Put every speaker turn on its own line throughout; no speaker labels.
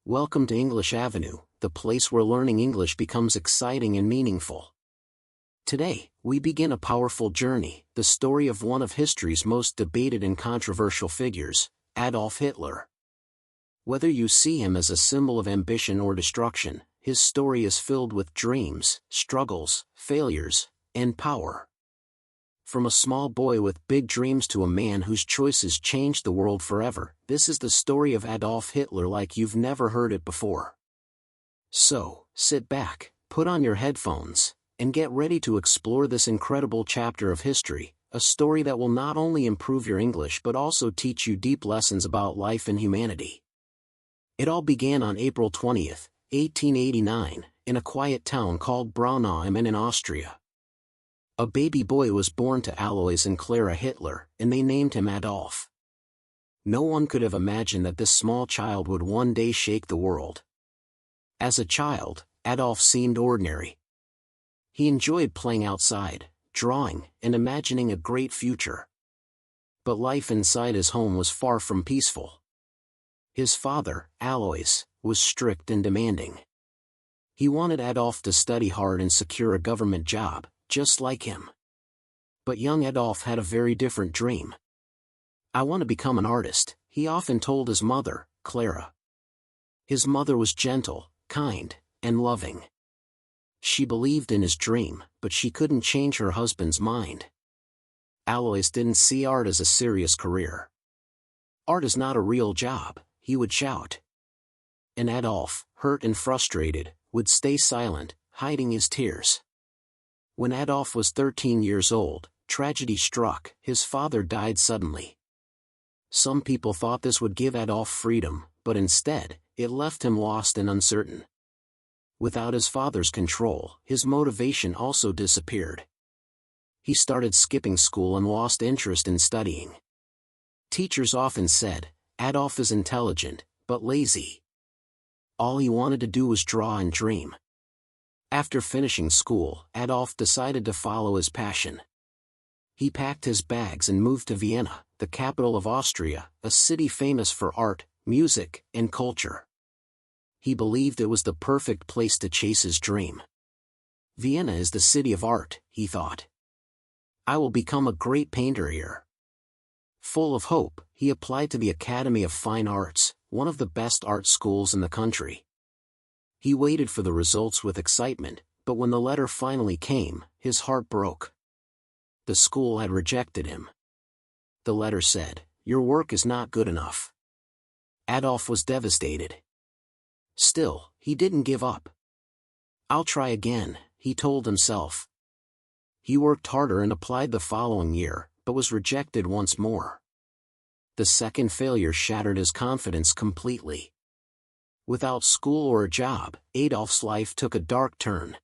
Welcome to English Avenue, the place where learning English becomes exciting and meaningful. Today, we begin a powerful journey, the story of one of history's most debated and controversial figures, Adolf Hitler. Whether you see him as a symbol of ambition or destruction, his story is filled with dreams, struggles, failures, and power. From a small boy with big dreams to a man whose choices changed the world forever, this is the story of Adolf Hitler like you've never heard it before. So, sit back, put on your headphones, and get ready to explore this incredible chapter of history, a story that will not only improve your English but also teach you deep lessons about life and humanity. It all began on April 20th, 1889, in a quiet town called Braunau in Austria. A baby boy was born to Alois and Clara Hitler, and they named him Adolf. No one could have imagined that this small child would one day shake the world. As a child, Adolf seemed ordinary. He enjoyed playing outside, drawing, and imagining a great future. But life inside his home was far from peaceful. His father, Alois, was strict and demanding. He wanted Adolf to study hard and secure a government job, just like him. But young Adolf had a very different dream. "I want to become an artist," he often told his mother, Clara. His mother was gentle, kind, and loving. She believed in his dream, but she couldn't change her husband's mind. Alois didn't see art as a serious career. "Art is not a real job," he would shout. And Adolf, hurt and frustrated, would stay silent, hiding his tears. When Adolf was 13 years old, tragedy struck. His father died suddenly. Some people thought this would give Adolf freedom, but instead, it left him lost and uncertain. Without his father's control, his motivation also disappeared. He started skipping school and lost interest in studying. Teachers often said, "Adolf is intelligent, but lazy." All he wanted to do was draw and dream. After finishing school, Adolf decided to follow his passion. He packed his bags and moved to Vienna, the capital of Austria, a city famous for art, music, and culture. He believed it was the perfect place to chase his dream. "Vienna is the city of art," he thought. "I will become a great painter here." Full of hope, he applied to the Academy of Fine Arts, one of the best art schools in the country. He waited for the results with excitement, but when the letter finally came, his heart broke. The school had rejected him. The letter said, "Your work is not good enough." Adolf was devastated. Still, he didn't give up. "I'll try again," he told himself. He worked harder and applied the following year, but was rejected once more. The second failure shattered his confidence completely. Without school or a job, Adolf's life took a dark turn.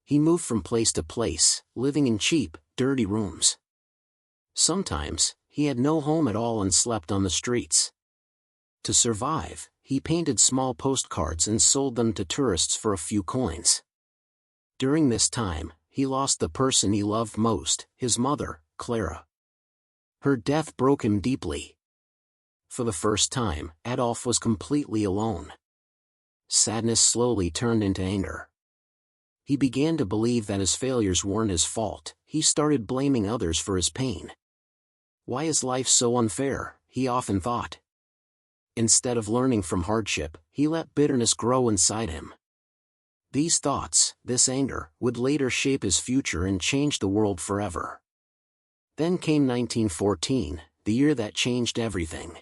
He moved from place to place, living in cheap, dirty rooms. Sometimes, he had no home at all and slept on the streets. To survive, he painted small postcards and sold them to tourists for a few coins. During this time, he lost the person he loved most, his mother, Clara. Her death broke him deeply. For the first time, Adolf was completely alone. Sadness slowly turned into anger. He began to believe that his failures weren't his fault. He started blaming others for his pain. "Why is life so unfair?" he often thought. Instead of learning from hardship, he let bitterness grow inside him. These thoughts, this anger, would later shape his future and change the world forever. Then came 1914, the year that changed everything.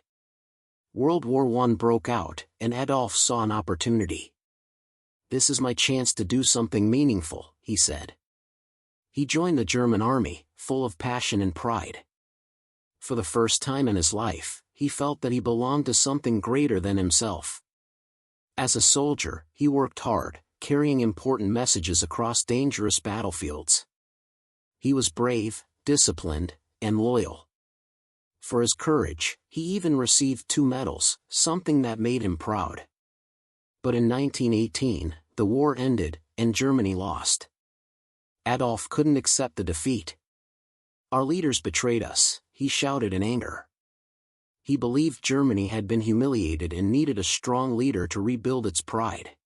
World War I broke out, and Adolf saw an opportunity. "This is my chance to do something meaningful," he said. He joined the German army, full of passion and pride. For the first time in his life, he felt that he belonged to something greater than himself. As a soldier, he worked hard, carrying important messages across dangerous battlefields. He was brave, disciplined, and loyal. For his courage, he even received 2 medals, something that made him proud. But in 1918, the war ended, and Germany lost. Adolf couldn't accept the defeat. "Our leaders betrayed us," he shouted in anger. He believed Germany had been humiliated and needed a strong leader to rebuild its pride.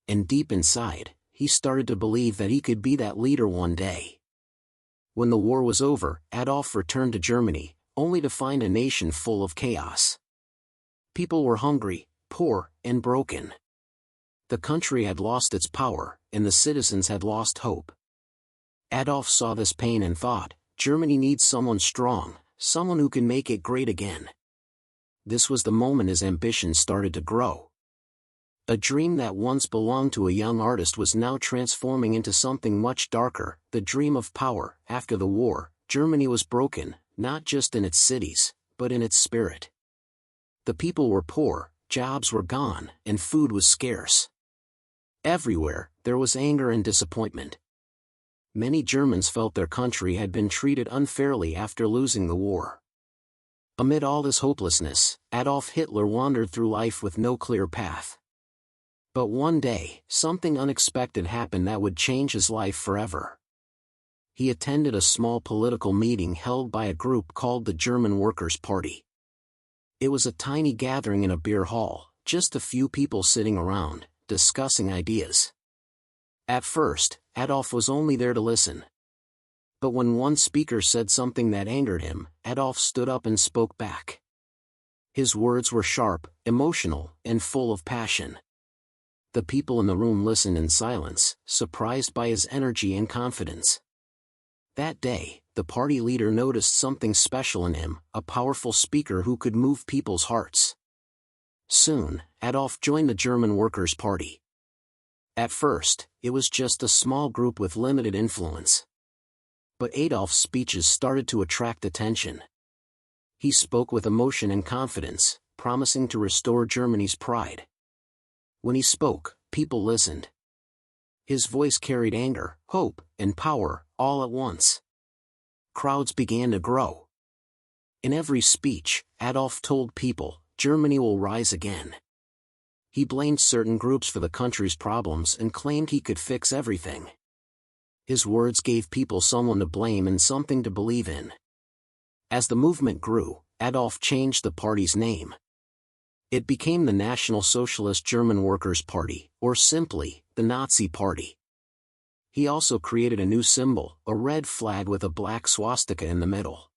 And deep inside, he started to believe that he could be that leader one day. When the war was over, Adolf returned to Germany, only to find a nation full of chaos. People were hungry, poor, and broken. The country had lost its power, and the citizens had lost hope. Adolf saw this pain and thought, Germany needs someone strong, someone who can make it great again. This was the moment his ambition started to grow. A dream that once belonged to a young artist was now transforming into something much darker, the dream of power. After the war, Germany was broken, not just in its cities, but in its spirit. The people were poor, jobs were gone, and food was scarce. Everywhere, there was anger and disappointment. Many Germans felt their country had been treated unfairly after losing the war. Amid all this hopelessness, Adolf Hitler wandered through life with no clear path. But one day, something unexpected happened that would change his life forever. He attended a small political meeting held by a group called the German Workers' Party. It was a tiny gathering in a beer hall, just a few people sitting around, discussing ideas. At first, Adolf was only there to listen. But when one speaker said something that angered him, Adolf stood up and spoke back. His words were sharp, emotional, and full of passion. The people in the room listened in silence, surprised by his energy and confidence. That day, the party leader noticed something special in him, a powerful speaker who could move people's hearts. Soon, Adolf joined the German Workers' Party. At first, it was just a small group with limited influence. But Adolf's speeches started to attract attention. He spoke with emotion and confidence, promising to restore Germany's pride. When he spoke, people listened. His voice carried anger, hope, and power, all at once. Crowds began to grow. In every speech, Adolf told people, Germany will rise again. He blamed certain groups for the country's problems and claimed he could fix everything. His words gave people someone to blame and something to believe in. As the movement grew, Adolf changed the party's name. It became the National Socialist German Workers' Party, or simply, the Nazi Party. He also created a new symbol, a red flag with a black swastika in the middle.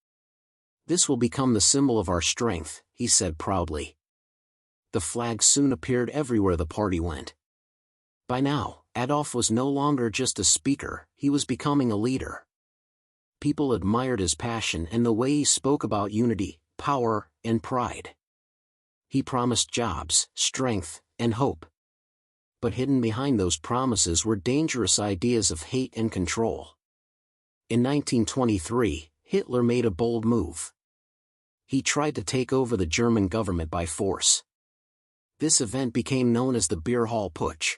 This will become the symbol of our strength, he said proudly. The flag soon appeared everywhere the party went. By now, Adolf was no longer just a speaker, he was becoming a leader. People admired his passion and the way he spoke about unity, power, and pride. He promised jobs, strength, and hope. But hidden behind those promises were dangerous ideas of hate and control. In 1923, Hitler made a bold move. He tried to take over the German government by force. This event became known as the Beer Hall Putsch.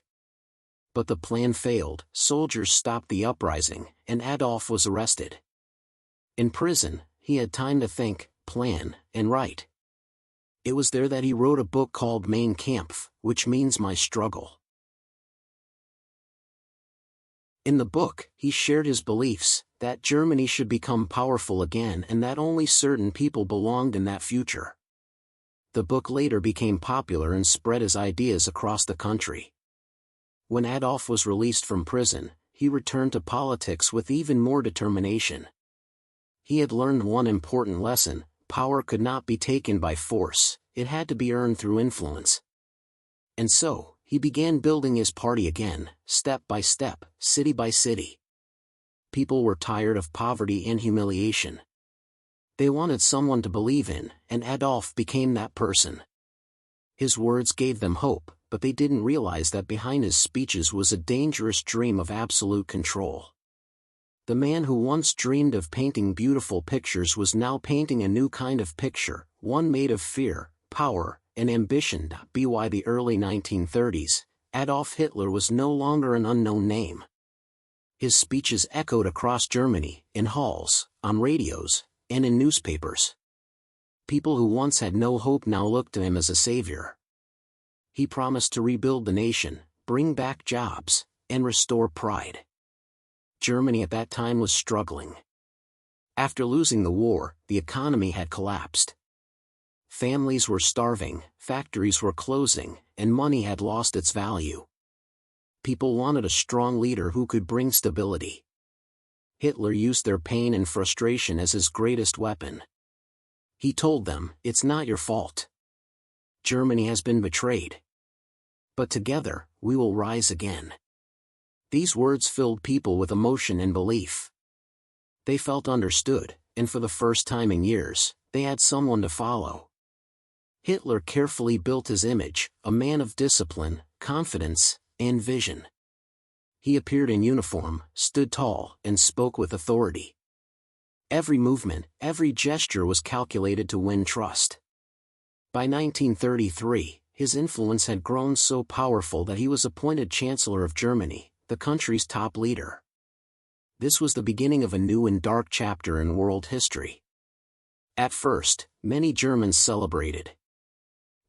But the plan failed, soldiers stopped the uprising, and Adolf was arrested. In prison, he had time to think, plan, and write. It was there that he wrote a book called Mein Kampf, which means My Struggle. In the book, he shared his beliefs, that Germany should become powerful again and that only certain people belonged in that future. The book later became popular and spread his ideas across the country. When Adolf was released from prison, he returned to politics with even more determination. He had learned one important lesson: power could not be taken by force, it had to be earned through influence. And so, he began building his party again, step by step, city by city. People were tired of poverty and humiliation. They wanted someone to believe in, and Adolf became that person. His words gave them hope, but they didn't realize that behind his speeches was a dangerous dream of absolute control. The man who once dreamed of painting beautiful pictures was now painting a new kind of picture, one made of fear, power, and ambition. By the early 1930s, Adolf Hitler was no longer an unknown name. His speeches echoed across Germany, in halls, on radios, and in newspapers. People who once had no hope now looked to him as a savior. He promised to rebuild the nation, bring back jobs, and restore pride. Germany at that time was struggling. After losing the war, the economy had collapsed. Families were starving, factories were closing, and money had lost its value. People wanted a strong leader who could bring stability. Hitler used their pain and frustration as his greatest weapon. He told them, "It's not your fault. Germany has been betrayed. But together, we will rise again." These words filled people with emotion and belief. They felt understood, and for the first time in years, they had someone to follow. Hitler carefully built his image, a man of discipline, confidence, and vision. He appeared in uniform, stood tall, and spoke with authority. Every movement, every gesture was calculated to win trust. By 1933, his influence had grown so powerful that he was appointed Chancellor of Germany, the country's top leader. This was the beginning of a new and dark chapter in world history. At first, many Germans celebrated.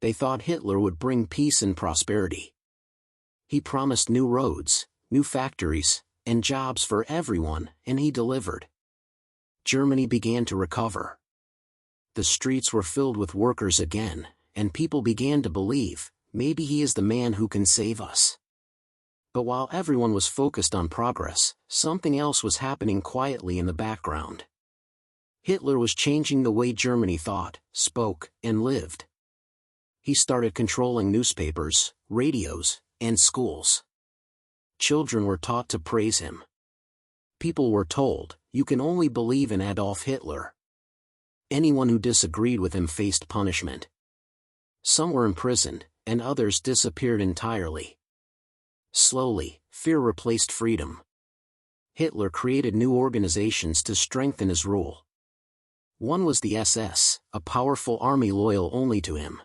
They thought Hitler would bring peace and prosperity. He promised new roads, new factories, and jobs for everyone, and he delivered. Germany began to recover. The streets were filled with workers again, and people began to believe, maybe he is the man who can save us. But while everyone was focused on progress, something else was happening quietly in the background. Hitler was changing the way Germany thought, spoke, and lived. He started controlling newspapers, radios, and schools. Children were taught to praise him. People were told, "You can only believe in Adolf Hitler." Anyone who disagreed with him faced punishment. Some were imprisoned, and others disappeared entirely. Slowly, fear replaced freedom. Hitler created new organizations to strengthen his rule. One was the SS, a powerful army loyal only to him.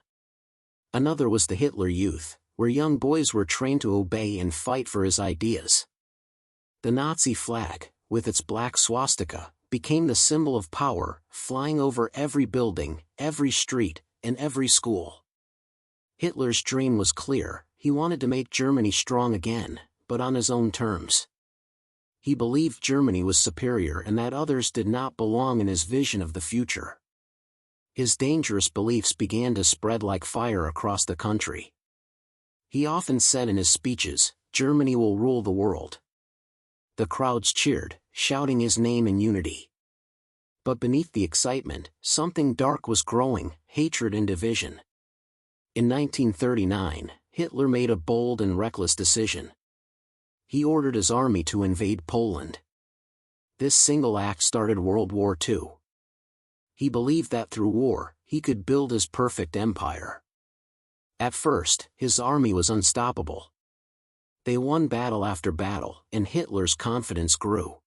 Another was the Hitler Youth, where young boys were trained to obey and fight for his ideas. The Nazi flag, with its black swastika, became the symbol of power, flying over every building, every street, and every school. Hitler's dream was clear: he wanted to make Germany strong again, but on his own terms. He believed Germany was superior and that others did not belong in his vision of the future. His dangerous beliefs began to spread like fire across the country. He often said in his speeches, "Germany will rule the world." The crowds cheered, shouting his name in unity. But beneath the excitement, something dark was growing: hatred and division. In 1939, Hitler made a bold and reckless decision. He ordered his army to invade Poland. This single act started World War II. He believed that through war, he could build his perfect empire. At first, his army was unstoppable. They won battle after battle, and Hitler's confidence grew.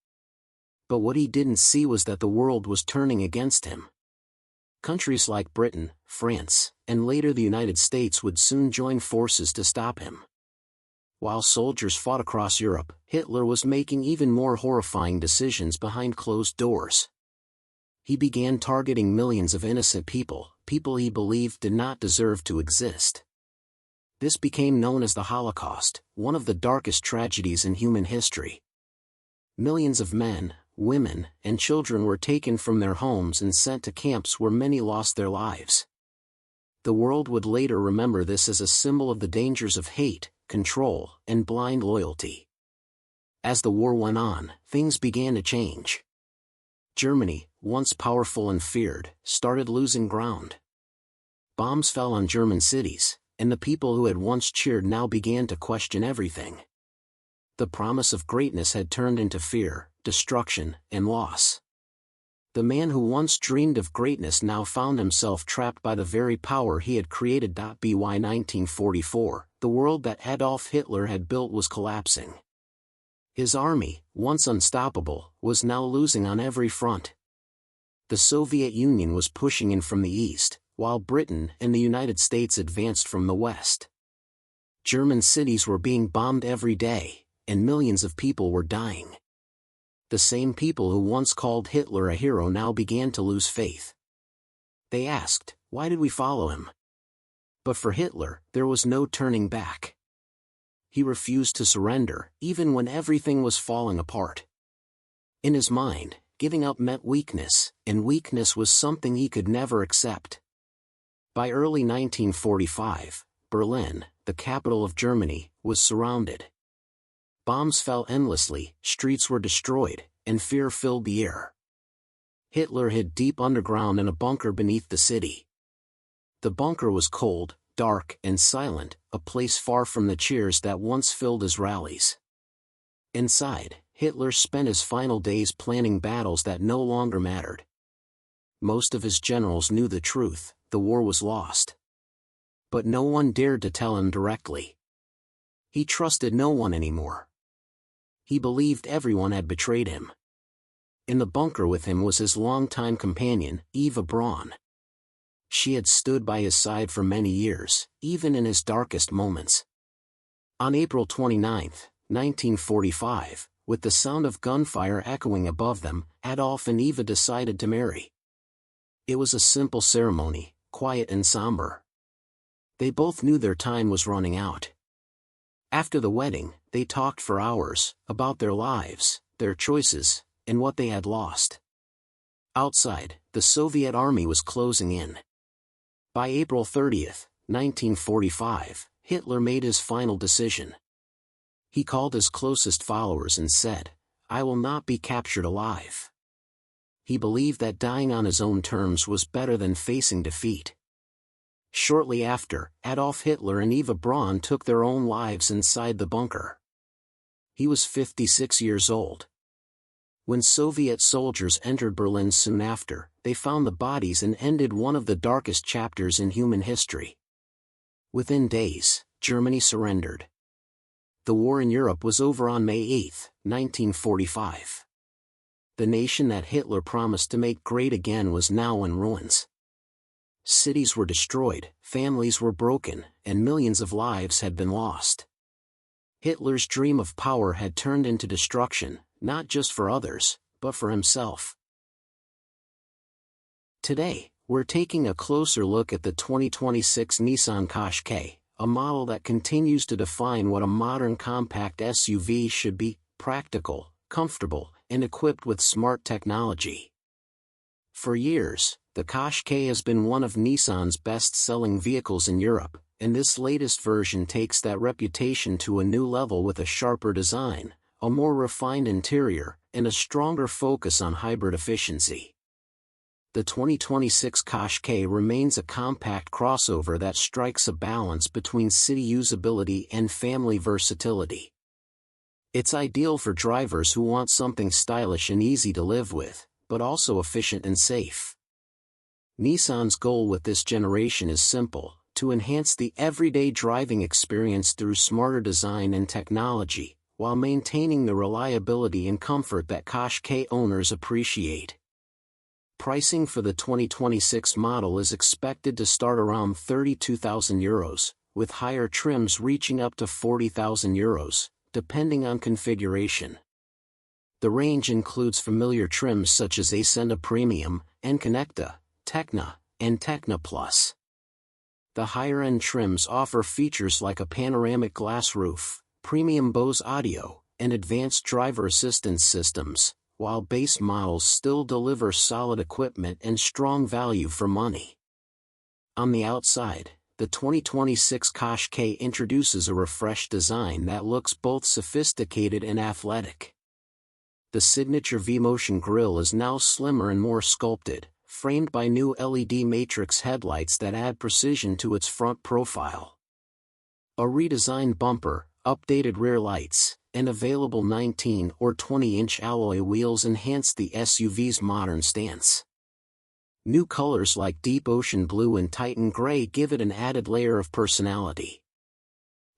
But what he didn't see was that the world was turning against him. Countries like Britain, France, and later the United States would soon join forces to stop him. While soldiers fought across Europe, Hitler was making even more horrifying decisions behind closed doors. He began targeting millions of innocent people, people he believed did not deserve to exist. This became known as the Holocaust, one of the darkest tragedies in human history. Millions of men, women, and children were taken from their homes and sent to camps where many lost their lives. The world would later remember this as a symbol of the dangers of hate, control, and blind loyalty. As the war went on, things began to change. Germany, once powerful and feared, started losing ground. Bombs fell on German cities, and the people who had once cheered now began to question everything. The promise of greatness had turned into fear, destruction, and loss. The man who once dreamed of greatness now found himself trapped by the very power he had created. By 1944, the world that Adolf Hitler had built was collapsing. His army, once unstoppable, was now losing on every front. The Soviet Union was pushing in from the east, while Britain and the United States advanced from the west. German cities were being bombed every day, and millions of people were dying. The same people who once called Hitler a hero now began to lose faith. They asked, "Why did we follow him?" But for Hitler, there was no turning back. He refused to surrender, even when everything was falling apart. In his mind, giving up meant weakness, and weakness was something he could never accept. By early 1945, Berlin, the capital of Germany, was surrounded. Bombs fell endlessly, streets were destroyed, and fear filled the air. Hitler hid deep underground in a bunker beneath the city. The bunker was cold, dark, and silent, a place far from the cheers that once filled his rallies. Inside, Hitler spent his final days planning battles that no longer mattered. Most of his generals knew the truth: the war was lost. But no one dared to tell him directly. He trusted no one anymore. He believed everyone had betrayed him. In the bunker with him was his longtime companion, Eva Braun. She had stood by his side for many years, even in his darkest moments. On April 29, 1945, with the sound of gunfire echoing above them, Adolf and Eva decided to marry. It was a simple ceremony, quiet and somber. They both knew their time was running out. After the wedding, they talked for hours, about their lives, their choices, and what they had lost. Outside, the Soviet army was closing in. By April 30, 1945, Hitler made his final decision. He called his closest followers and said, "I will not be captured alive." He believed that dying on his own terms was better than facing defeat. Shortly after, Adolf Hitler and Eva Braun took their own lives inside the bunker. He was 56 years old. When Soviet soldiers entered Berlin soon after, they found the bodies and ended one of the darkest chapters in human history. Within days, Germany surrendered. The war in Europe was over on May 8, 1945. The nation that Hitler promised to make great again was now in ruins. Cities were destroyed, families were broken, and millions of lives had been lost. Hitler's dream of power had turned into destruction, not just for others, but for himself. Today, we're taking a closer look at the 2026 Nissan Qashqai, a model that continues to define what a modern compact SUV should be: practical, comfortable, and equipped with smart technology. For years, the Qashqai has been one of Nissan's best-selling vehicles in Europe, and this latest version takes that reputation to a new level with a sharper design, a more refined interior, and a stronger focus on hybrid efficiency. The 2026 Qashqai remains a compact crossover that strikes a balance between city usability and family versatility. It's ideal for drivers who want something stylish and easy to live with, but also efficient and safe. Nissan's goal with this generation is simple: to enhance the everyday driving experience through smarter design and technology, while maintaining the reliability and comfort that Qashqai owners appreciate. Pricing for the 2026 model is expected to start around €32,000, with higher trims reaching up to €40,000, depending on configuration. The range includes familiar trims such as Ascenda Premium, N-Connecta, Tecna, and Tecna Plus. The higher-end trims offer features like a panoramic glass roof, premium Bose audio, and advanced driver assistance systems, while base models still deliver solid equipment and strong value for money. On the outside, the 2026 Qashqai introduces a refreshed design that looks both sophisticated and athletic. The signature V-Motion grille is now slimmer and more sculpted, framed by new LED matrix headlights that add precision to its front profile. A redesigned bumper, updated rear lights, and available 19 or 20-inch alloy wheels enhance the SUV's modern stance. New colors like Deep Ocean Blue and Titan Gray give it an added layer of personality.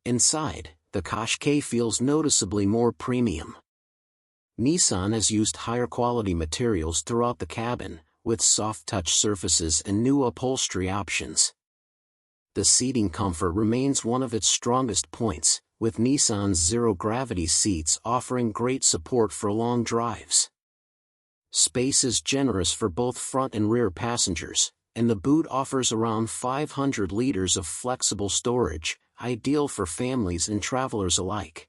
Inside, the Qashqai feels noticeably more premium. Nissan has used higher quality materials throughout the cabin, with soft touch surfaces and new upholstery options. The seating comfort remains one of its strongest points, with Nissan's zero-gravity seats offering great support for long drives. Space is generous for both front and rear passengers, and the boot offers around 500 liters of flexible storage, ideal for families and travelers alike.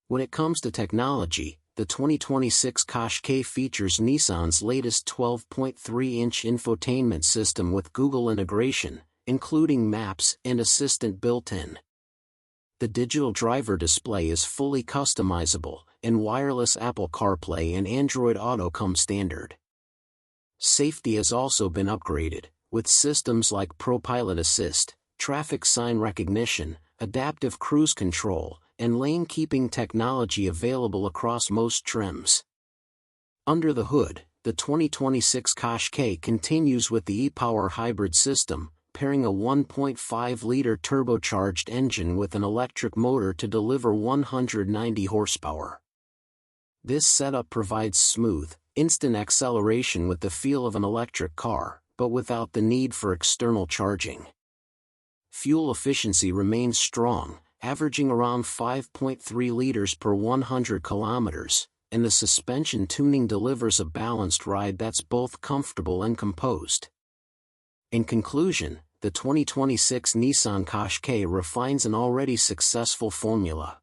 When it comes to technology, the 2026 Qashqai features Nissan's latest 12.3-inch infotainment system with Google integration, including maps and assistant built-in. The digital driver display is fully customizable, and wireless Apple CarPlay and Android Auto come standard. Safety has also been upgraded, with systems like ProPilot Assist, traffic sign recognition, adaptive cruise control, and lane-keeping technology available across most trims. Under the hood, the 2026 Qashqai continues with the e-Power hybrid system, pairing a 1.5-liter turbocharged engine with an electric motor to deliver 190 horsepower. This setup provides smooth, instant acceleration with the feel of an electric car, but without the need for external charging. Fuel efficiency remains strong, averaging around 5.3 liters per 100 kilometers, and the suspension tuning delivers a balanced ride that's both comfortable and composed. In conclusion, the 2026 Nissan Qashqai refines an already successful formula.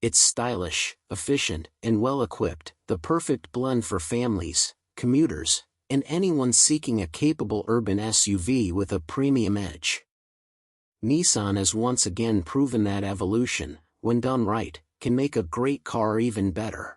It's stylish, efficient, and well-equipped, the perfect blend for families, commuters, and anyone seeking a capable urban SUV with a premium edge. Nissan has once again proven that evolution, when done right, can make a great car even better.